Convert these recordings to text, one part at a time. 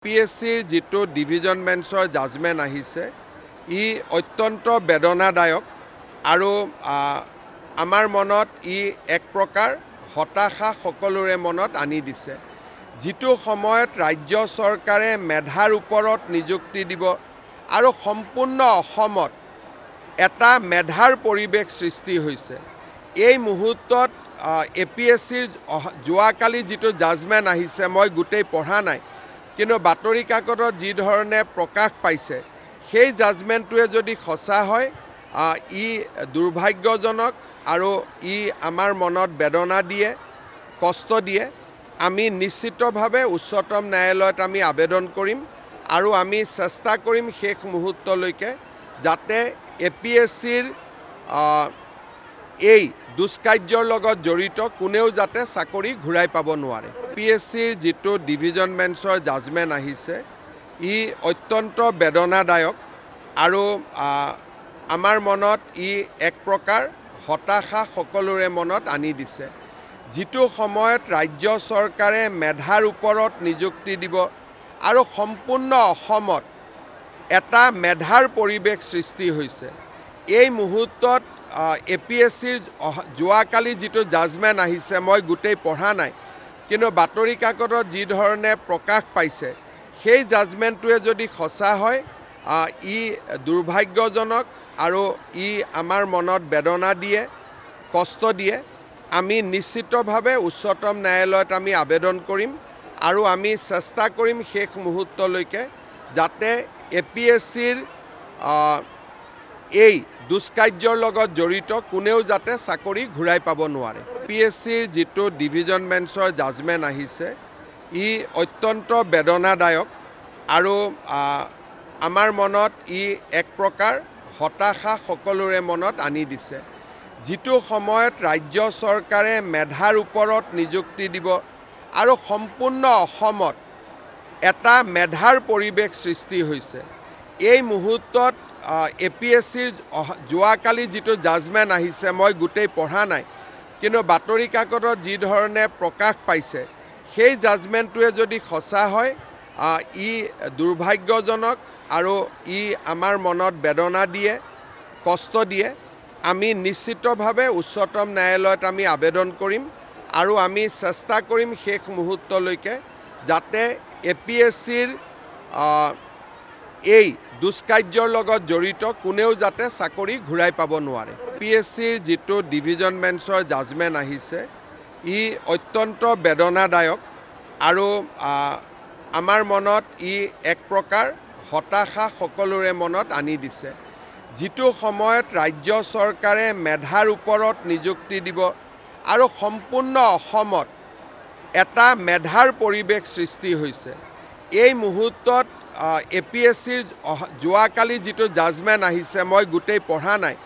পিএছচিৰ যিটো division বেঞ্চৰ judgement আহিছে ই অত্যন্ত বেদনাদায়ক আৰু আমাৰ মনত ই এক প্ৰকাৰ হতাশা সকলোৰে মনত আনি দিছে। যিটো সময়ত ৰাজ্য চৰকাৰে মেধাৰ ওপৰত নিযুক্তি দিব আৰু সম্পূৰ্ণ অসমত এটা মেধাৰ পৰিৱেশ সৃষ্টি হৈছে। এই মুহূৰ্তত এপিএছচিৰ যোৱাকালি যিটো জাজমেণ্ট আহিছে মই গোটেই পঢ়া নাই, কিন্তু বাতৰি কাকতত যি ধৰণে প্ৰকাশ পাইছে সেই জাজমেণ্টটোৱে যদি সঁচা হয় ই দুৰ্ভাগ্যজনক আৰু ই আমাৰ মনত বেদনা দিয়ে, কষ্ট দিয়ে। আমি নিশ্চিতভাৱে উচ্চতম ন্যায়ালয়ত আমি আবেদন কৰিম আৰু আমি চেষ্টা কৰিম শেষ মুহূৰ্তলৈকে যাতে এপিএছচিৰ এই দুষ্কাৰ্যৰ লগত জড়িত কোনেও যাতে চাকৰি ঘূৰাই পাব নোৱাৰে। পিএছচিৰ যিটো ডিভিজন বেঞ্চৰ জাজমেণ্ট আহিছে ই অত্যন্ত বেদনাদায়ক আৰু আমাৰ মনত ই এক প্ৰকাৰ হতাশা সকলোৰে মনত আনি দিছে। যিটো সময়ত ৰাজ্য চৰকাৰে মেধাৰ ওপৰত নিযুক্তি দিব আৰু সম্পূৰ্ণ অসমত এটা মেধাৰ পৰিৱেশ সৃষ্টি হৈছে। এই মুহূৰ্তত এপিএছচিৰ যোৱাকালি যিটো জাজমেণ্ট আহিছে মই গোটেই পঢ়া নাই, কিন্তু বাতৰি কাকতত যি ধৰণে প্ৰকাশ পাইছে সেই জাজমেণ্টটোৱে যদি সঁচা হয় ই দুৰ্ভাগ্যজনক আৰু ই আমাৰ মনত বেদনা দিয়ে, কষ্ট দিয়ে। আমি নিশ্চিতভাৱে উচ্চতম ন্যায়ালয়ত আমি আবেদন কৰিম আৰু আমি চেষ্টা কৰিম শেষ মুহূৰ্তলৈকে যাতে এপিএছচিৰ এই দুষ্কাৰ্যৰ লগত জড়িত কোনেও যাতে চাকৰি ঘূৰাই পাব নোৱাৰে। পিএছচিৰ যিটো ডিভিজন বেঞ্চৰ জাজমেণ্ট আহিছে ই অত্যন্ত বেদনাদায়ক আৰু আমাৰ মনত ই এক প্ৰকাৰ হতাশা সকলোৰে মনত আনি দিছে। যিটো সময়ত ৰাজ্য চৰকাৰে মেধাৰ ওপৰত নিযুক্তি দিব আৰু সম্পূৰ্ণ অসমত এটা মেধাৰ পৰিৱেশ সৃষ্টি হৈছে। এই মুহূৰ্তত এপিএছচিৰ যোৱাকালি যিটো জাজমেণ্ট আহিছে মই গোটেই পঢ়া নাই, কিন্তু বাতৰি কাকতত যি ধৰণে প্ৰকাশ পাইছে সেই জাজমেণ্টটোৱে যদি সঁচা হয় ই দুৰ্ভাগ্যজনক আৰু ই আমাৰ মনত বেদনা দিয়ে, কষ্ট দিয়ে। আমি নিশ্চিতভাৱে উচ্চতম ন্যায়ালয়ত আমি আবেদন কৰিম আৰু আমি চেষ্টা কৰিম শেষ মুহূৰ্তলৈকে যাতে এপিএছচিৰ এই দুষ্কাৰ্যৰ লগত জড়িত কোনেও যাতে চাকৰি ঘূৰাই পাব নোৱাৰে। পিএছচিৰ যিটো ডিভিজন বেঞ্চৰ জাজমেণ্ট আহিছে ই অত্যন্ত বেদনাদায়ক আৰু আমাৰ মনত ই এক প্ৰকাৰ হতাশা সকলোৰে মনত আনি দিছে। যিটো সময়ত ৰাজ্য চৰকাৰে মেধাৰ ওপৰত নিযুক্তি দিব আৰু সম্পূৰ্ণ অসমত এটা মেধাৰ পৰিৱেশ সৃষ্টি হৈছে। এই মুহূৰ্তত এপিএছচিৰ যোৱাকালি যিটো জাজমেণ্ট আহিছে মই গোটেই পঢ়া নাই,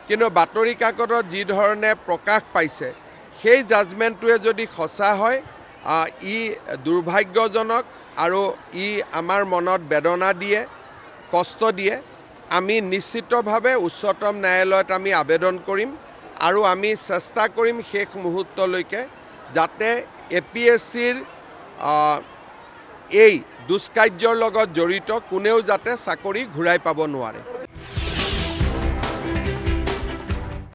কিন্তু বাতৰি কাকতত যি ধৰণে প্ৰকাশ পাইছে সেই জাজমেণ্টটোৱে যদি সঁচা হয় ই দুৰ্ভাগ্যজনক আৰু ই আমাৰ মনত বেদনা দিয়ে, কষ্ট দিয়ে। আমি নিশ্চিতভাৱে উচ্চতম ন্যায়ালয়ত আমি আবেদন কৰিম আৰু আমি চেষ্টা কৰিম শেষ মুহূৰ্তলৈকে যাতে এপিএছচিৰ এই দুষ্কাৰ্যৰ লগত জড়িত কোনেও যাতে চাকৰি ঘূৰাই পাব নোৱাৰে।